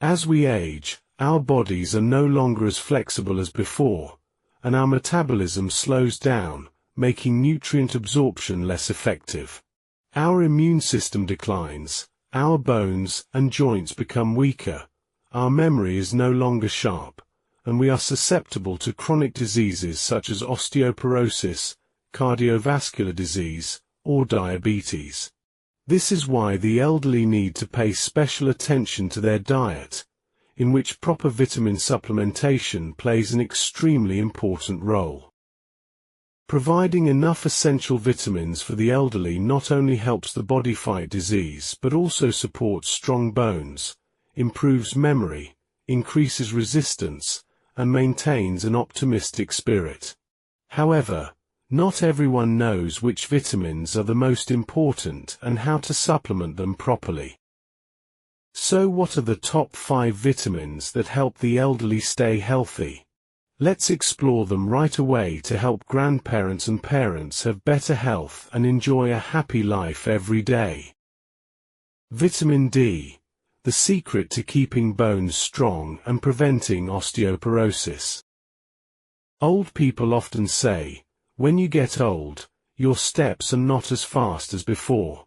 As we age, our bodies are no longer as flexible as before, and our metabolism slows down, making nutrient absorption less effective. Our immune system declines, our bones and joints become weaker, our memory is no longer sharp, and we are susceptible to chronic diseases such as osteoporosis, cardiovascular disease, or diabetes. This is why the elderly need to pay special attention to their diet, in which proper vitamin supplementation plays an extremely important role. Providing enough essential vitamins for the elderly not only helps the body fight disease but also supports strong bones, improves memory, increases resistance, and maintains an optimistic spirit. However, not everyone knows which vitamins are the most important and how to supplement them properly. So what are the top 5 vitamins that help the elderly stay healthy? Let's explore them right away to help grandparents and parents have better health and enjoy a happy life every day. Vitamin D, the secret to keeping bones strong and preventing osteoporosis. Old people often say, when you get old, your steps are not as fast as before.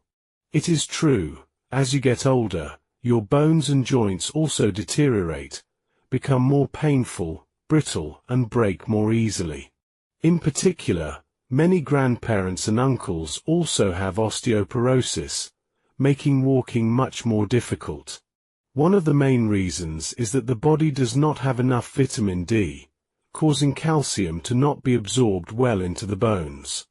It is true, as you get older, your bones and joints also deteriorate, become more painful, brittle, and break more easily. In particular, many grandparents and uncles also have osteoporosis, making walking much more difficult. One of the main reasons is that the body does not have enough vitamin D, causing calcium to not be absorbed well into the bones.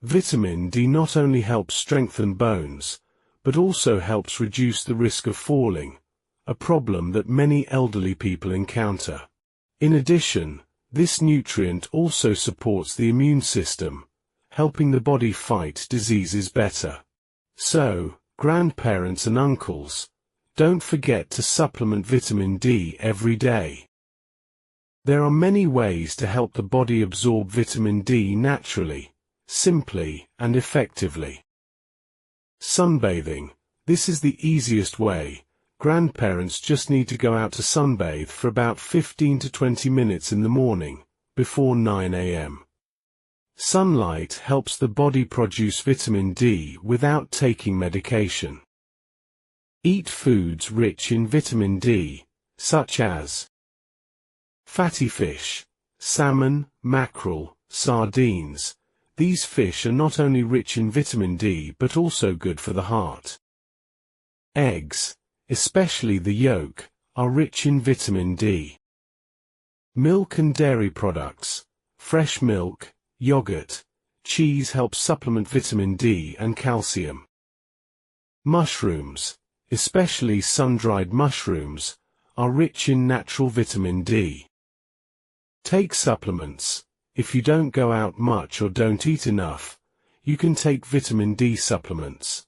Vitamin D not only helps strengthen bones, but also helps reduce the risk of falling, a problem that many elderly people encounter. In addition, this nutrient also supports the immune system, helping the body fight diseases better. So, grandparents and uncles, don't forget to supplement vitamin D every day. There are many ways to help the body absorb vitamin D naturally, simply, and effectively. Sunbathing. This is the easiest way. Grandparents just need to go out to sunbathe for about 15 to 20 minutes in the morning, before 9 a.m. Sunlight helps the body produce vitamin D without taking medication. Eat foods rich in vitamin D, such as fatty fish, salmon, mackerel, sardines. These fish are not only rich in vitamin D but also good for the heart. Eggs, especially the yolk, are rich in vitamin D. Milk and dairy products, fresh milk, yogurt, cheese help supplement vitamin D and calcium. Mushrooms, especially sun-dried mushrooms, are rich in natural vitamin D. Take supplements. If you don't go out much or don't eat enough, you can take vitamin D supplements.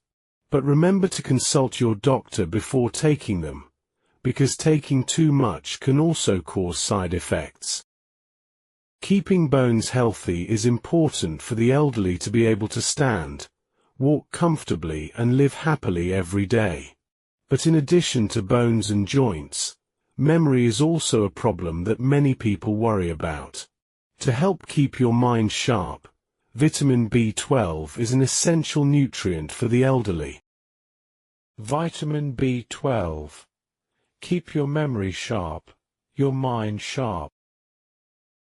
But remember to consult your doctor before taking them, because taking too much can also cause side effects. Keeping bones healthy is important for the elderly to be able to stand, walk comfortably and live happily every day. But in addition to bones and joints, memory is also a problem that many people worry about. To help keep your mind sharp, vitamin B12 is an essential nutrient for the elderly. Vitamin B12. Keep your memory sharp, your mind sharp.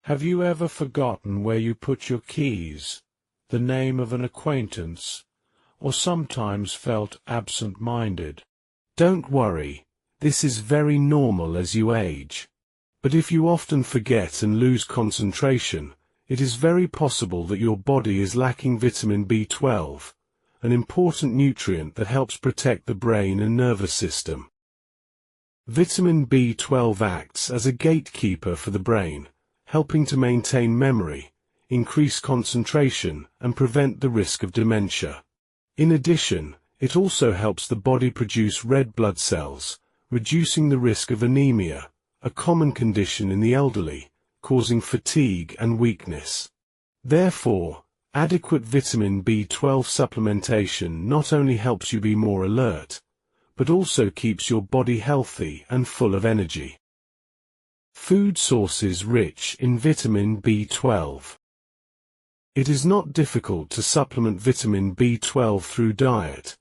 Have you ever forgotten where you put your keys, the name of an acquaintance, or sometimes felt absent-minded? Don't worry, this is very normal as you age. But if you often forget and lose concentration, it is very possible that your body is lacking vitamin B12, an important nutrient that helps protect the brain and nervous system. Vitamin B12 acts as a gatekeeper for the brain, helping to maintain memory, increase concentration, and prevent the risk of dementia. In addition, it also helps the body produce red blood cells, reducing the risk of anemia, a common condition in the elderly, causing fatigue and weakness. Therefore, adequate vitamin B12 supplementation not only helps you be more alert, but also keeps your body healthy and full of energy. Food sources rich in vitamin B12. It is not difficult to supplement vitamin B12 through diet.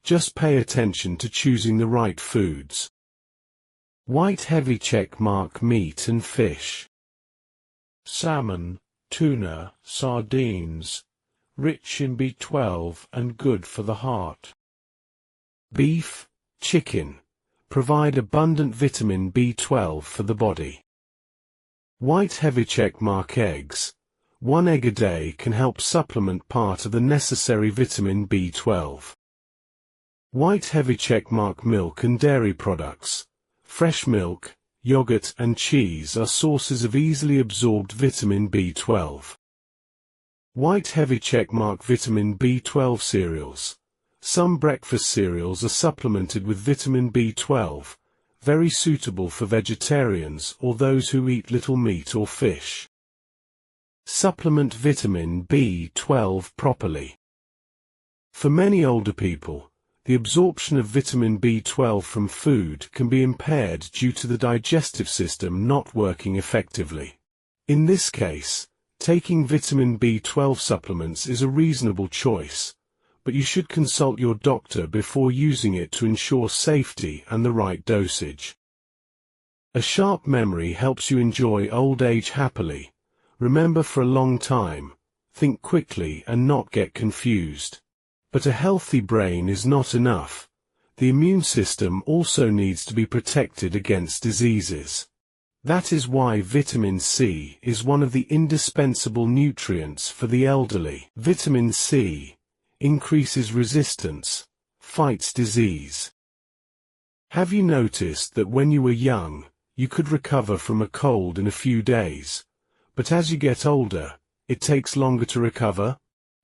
Just pay attention to choosing the right foods. White heavy checkmark meat and fish. Salmon, tuna, sardines, rich in B12 and good for the heart. Beef, chicken, provide abundant vitamin B12 for the body. White heavy checkmark eggs. 1 egg a day can help supplement part of the necessary vitamin B12. White heavy checkmark milk and dairy products. Fresh milk, yogurt and cheese are sources of easily absorbed vitamin B12. White heavy checkmark vitamin B12 cereals. Some breakfast cereals are supplemented with vitamin B12, very suitable for vegetarians or those who eat little meat or fish. Supplement vitamin B12 properly. For many older people, the absorption of vitamin B12 from food can be impaired due to the digestive system not working effectively. In this case, taking vitamin B12 supplements is a reasonable choice, but you should consult your doctor before using it to ensure safety and the right dosage. A sharp memory helps you enjoy old age happily. Remember for a long time, think quickly and not get confused. But a healthy brain is not enough. The immune system also needs to be protected against diseases. That is why vitamin C is one of the indispensable nutrients for the elderly. Vitamin C increases resistance, fights disease. Have you noticed that when you were young, you could recover from a cold in a few days, but as you get older, it takes longer to recover?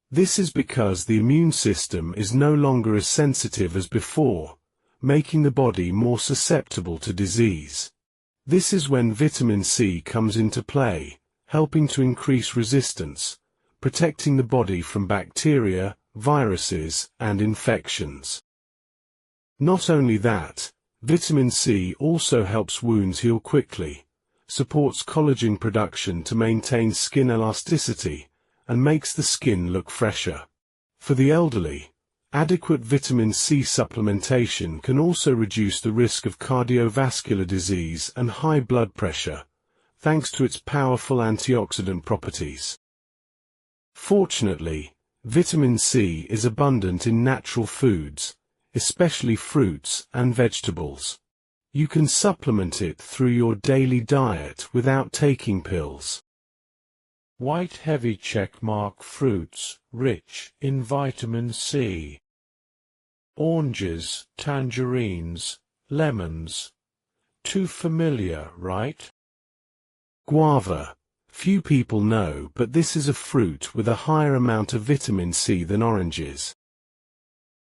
This is because the immune system is no longer as sensitive as before, making the body more susceptible to disease. This is when vitamin C comes into play, helping to increase resistance, protecting the body from bacteria, viruses, and infections. Not only that, vitamin C also helps wounds heal quickly, supports collagen production to maintain skin elasticity, and makes the skin look fresher. For the elderly, adequate vitamin C supplementation can also reduce the risk of cardiovascular disease and high blood pressure, thanks to its powerful antioxidant properties. Fortunately, vitamin C is abundant in natural foods, especially fruits and vegetables. You can supplement it through your daily diet without taking pills. White heavy checkmark fruits, rich in vitamin C. Oranges, tangerines, lemons. Too familiar, right? Guava. Few people know, but this is a fruit with a higher amount of vitamin C than oranges.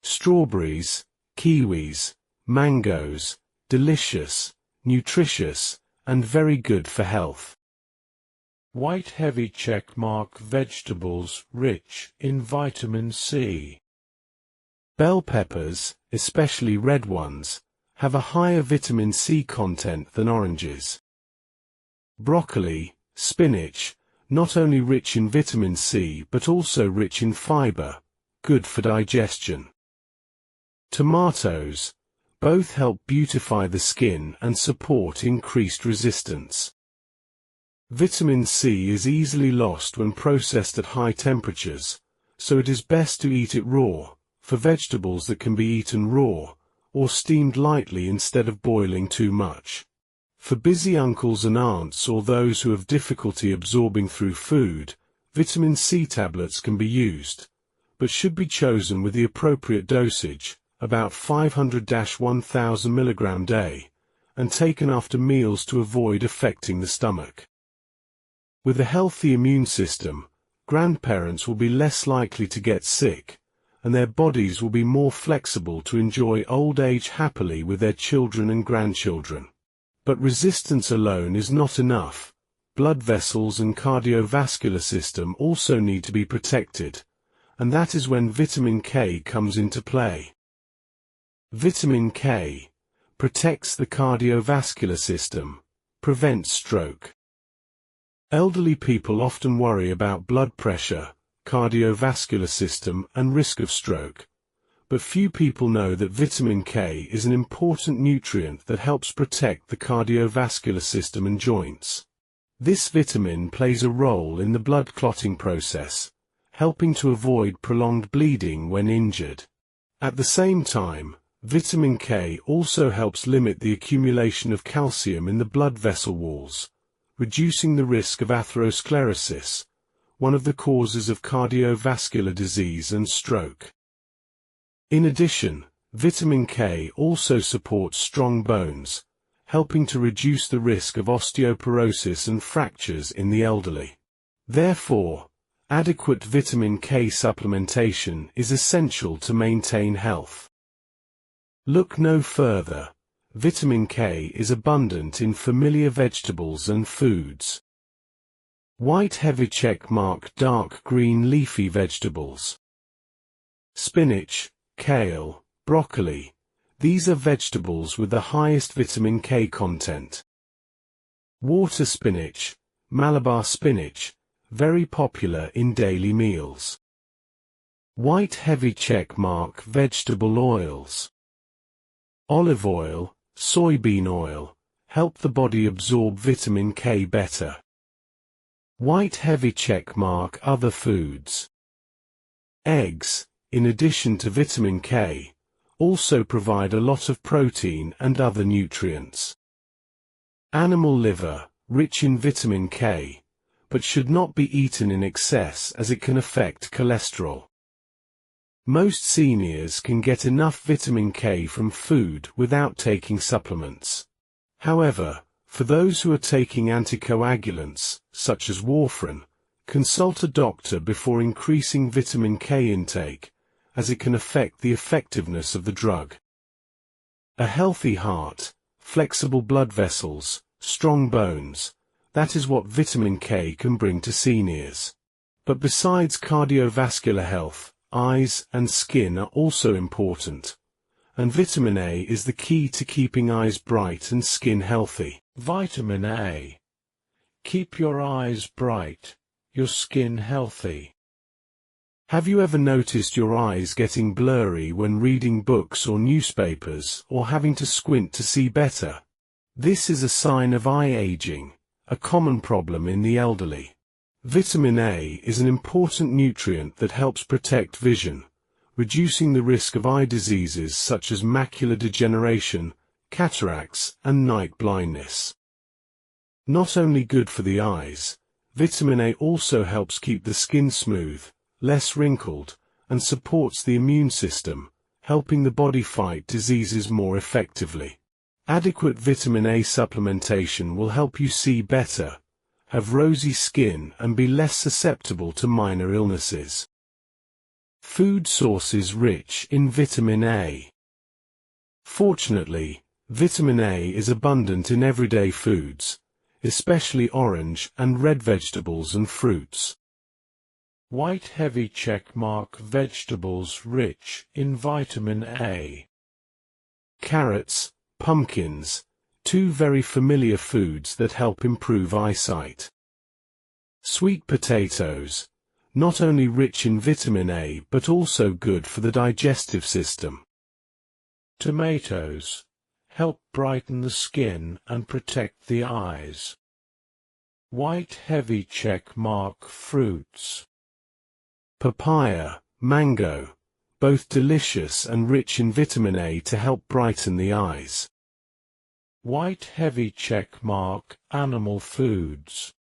Strawberries, kiwis, mangoes, delicious, nutritious, and very good for health. White heavy checkmark vegetables rich in vitamin C. Bell peppers, especially red ones, have a higher vitamin C content than oranges. Broccoli, spinach, not only rich in vitamin C but also rich in fiber, good for digestion. Tomatoes, both help beautify the skin and support increased resistance. Vitamin C is easily lost when processed at high temperatures, so it is best to eat it raw, for vegetables that can be eaten raw, or steamed lightly instead of boiling too much. For busy uncles and aunts or those who have difficulty absorbing through food, vitamin C tablets can be used, but should be chosen with the appropriate dosage, about 500–1000 mg day, and taken after meals to avoid affecting the stomach. With a healthy immune system, grandparents will be less likely to get sick, and their bodies will be more flexible to enjoy old age happily with their children and grandchildren. But resistance alone is not enough. Blood vessels and cardiovascular system also need to be protected, and that is when vitamin K comes into play. Vitamin K protects the cardiovascular system, prevents stroke. Elderly people often worry about blood pressure, cardiovascular system, and risk of stroke. But few people know that vitamin K is an important nutrient that helps protect the cardiovascular system and joints. This vitamin plays a role in the blood clotting process, helping to avoid prolonged bleeding when injured. At the same time, vitamin K also helps limit the accumulation of calcium in the blood vessel walls, reducing the risk of atherosclerosis, one of the causes of cardiovascular disease and stroke. In addition, vitamin K also supports strong bones, helping to reduce the risk of osteoporosis and fractures in the elderly. Therefore, adequate vitamin K supplementation is essential to maintain health. Look no further. Vitamin K is abundant in familiar vegetables and foods. White heavy check mark dark green leafy vegetables. Spinach, kale, broccoli. These are vegetables with the highest vitamin K content. Water spinach, Malabar spinach, very popular in daily meals. White heavy check mark vegetable oils. Olive oil, soybean oil, help the body absorb vitamin K better. White heavy check mark other foods. Eggs, in addition to vitamin K, also provide a lot of protein and other nutrients. Animal liver, rich in vitamin K, but should not be eaten in excess as it can affect cholesterol. Most seniors can get enough vitamin K from food without taking supplements. However, for those who are taking anticoagulants, such as warfarin, consult a doctor before increasing vitamin K intake, as it can affect the effectiveness of the drug. A healthy heart, flexible blood vessels, strong bones, that is what vitamin K can bring to seniors. But besides cardiovascular health, eyes and skin are also important, and vitamin A is the key to keeping eyes bright and skin healthy. Vitamin A. Keep your eyes bright, your skin healthy. Have you ever noticed your eyes getting blurry when reading books or newspapers, or having to squint to see better? This is a sign of eye aging, a common problem in the elderly. Vitamin A is an important nutrient that helps protect vision, reducing the risk of eye diseases such as macular degeneration, cataracts, and night blindness. Not only good for the eyes, vitamin A also helps keep the skin smooth, less wrinkled, and supports the immune system, helping the body fight diseases more effectively. Adequate vitamin A supplementation will help you see better, have rosy skin, and be less susceptible to minor illnesses. Food sources rich in vitamin A. Fortunately, vitamin A is abundant in everyday foods, especially orange and red vegetables and fruits. White heavy check mark vegetables rich in vitamin A. Carrots, pumpkins, two very familiar foods that help improve eyesight. Sweet potatoes, not only rich in vitamin A but also good for the digestive system. Tomatoes, help brighten the skin and protect the eyes. White heavy check mark fruits. Papaya, mango, both delicious and rich in vitamin A to help brighten the eyes. White heavy check mark animal foods.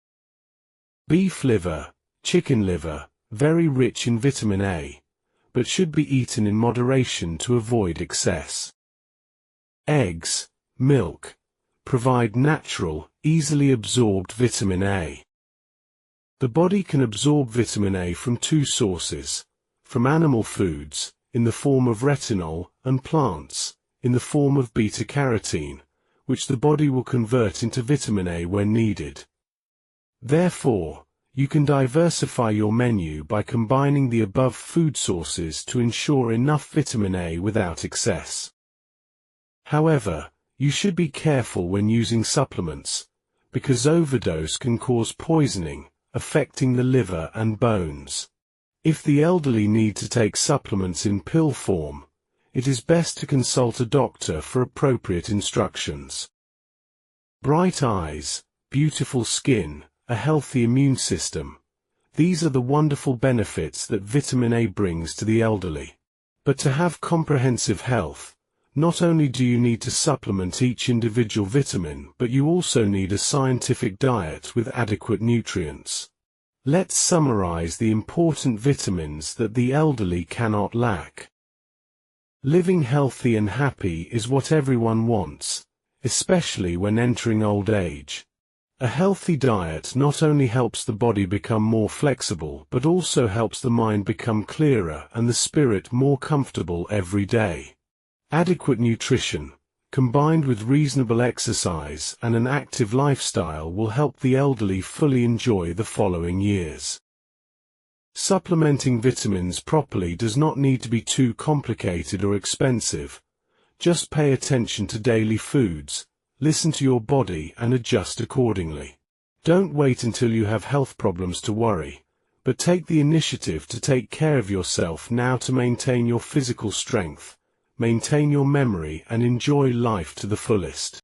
Beef liver, chicken liver, very rich in vitamin A, but should be eaten in moderation to avoid excess. Eggs, milk, provide natural, easily absorbed vitamin A. The body can absorb vitamin A from two sources, from animal foods, in the form of retinol, and plants, in the form of beta-carotene, which the body will convert into vitamin A when needed. Therefore, you can diversify your menu by combining the above food sources to ensure enough vitamin A without excess. However, you should be careful when using supplements, because overdose can cause poisoning, affecting the liver and bones. If the elderly need to take supplements in pill form, it is best to consult a doctor for appropriate instructions. Bright eyes, beautiful skin, a healthy immune system. These are the wonderful benefits that vitamin A brings to the elderly. But to have comprehensive health, not only do you need to supplement each individual vitamin, but you also need a scientific diet with adequate nutrients. Let's summarize the important vitamins that the elderly cannot lack. Living healthy and happy is what everyone wants, especially when entering old age. A healthy diet not only helps the body become more flexible but also helps the mind become clearer and the spirit more comfortable every day. Adequate nutrition, combined with reasonable exercise and an active lifestyle, will help the elderly fully enjoy the following years. Supplementing vitamins properly does not need to be too complicated or expensive. Just pay attention to daily foods, listen to your body and adjust accordingly. Don't wait until you have health problems to worry, but take the initiative to take care of yourself now to maintain your physical strength, maintain your memory and enjoy life to the fullest.